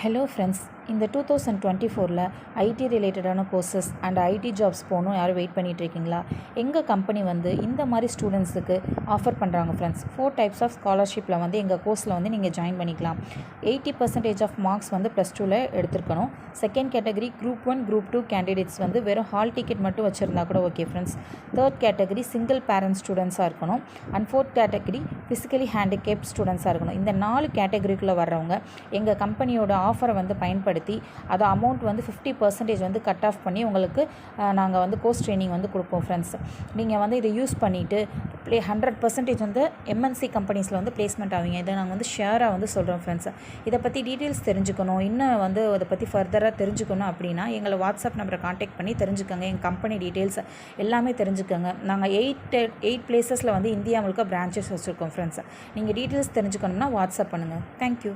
Hello friends, இந்த 2024ல் ID ரிலேட்டடான courses and IT jobs போகணும் யாரும் வெயிட் பண்ணிகிட்டு இருக்கீங்களா? எங்கள் கம்பெனி இந்த மாதிரி ஸ்டூடெண்ட்ஸுக்கு ஆஃபர் பண்ணுறாங்க ஃப்ரெண்ட்ஸ். 4 டைப்ஸ் ஆஃப் ஸ்காலர்ஷிப்பில் எங்கள் கோர்ஸில் நீங்கள் ஜாயின் பண்ணிக்கலாம். 80% ஆஃப் மார்க்ஸ் ப்ளஸ் 2ல் எடுத்துருக்கணும். Second category group 1 group 2 candidates வெறும் ஹால் டிக்கெட் மட்டும் வச்சுருந்தா கூட okay friends. Third category single parent ஸ்டூடெண்ட்ஸாக இருக்கணும். And fourth category physically handicapped ஸ்டூடெண்ட்ஸாக இருக்கணும். இந்த 4 கேட்டகரிக்குள்ளே வர்றவங்க எங்கள் கம்பெனியோட ஆஃபரை பயன்படுத்தி அது அமௌண்ட் 50% கட் ஆஃப் பண்ணி உங்களுக்கு நாங்கள் கோர்ஸ் ட்ரைனிங் கொடுப்போம் ஃப்ரெண்ட்ஸ். நீங்கள் இதை யூஸ் பண்ணிவிட்டு 100% எம்என்சி கம்பெனிஸில் பிளேஸ்மெண்ட் ஆவீங்க. இதை நாங்கள் ஷேராக சொல்கிறோம் ஃப்ரெண்ட்ஸ். இதை பற்றி டீட்டெயில்ஸ் தெரிஞ்சுக்கணும், இன்னும் அதை பற்றி ஃபர்தராக தெரிஞ்சுக்கணும் அப்படின்னா எங்களை வாட்ஸ்அப் நம்பரை காண்டாக்ட் பண்ணி தெரிஞ்சுக்கோங்க. எங்கள் கம்பெனி டீட்டெயில்ஸ் எல்லாமே தெரிஞ்சுக்கோங்க. நாங்கள் 8 பிளேசஸில் இந்தியா முழுக்க பிரான்ச்சஸ் வச்சுருக்கோம் ஃப்ரெண்ட்ஸ். நீங்கள் டீட்டெயில்ஸ் தெரிஞ்சுக்கணும்னா வாட்ஸ்அப் பண்ணுங்கள். தேங்க்யூ.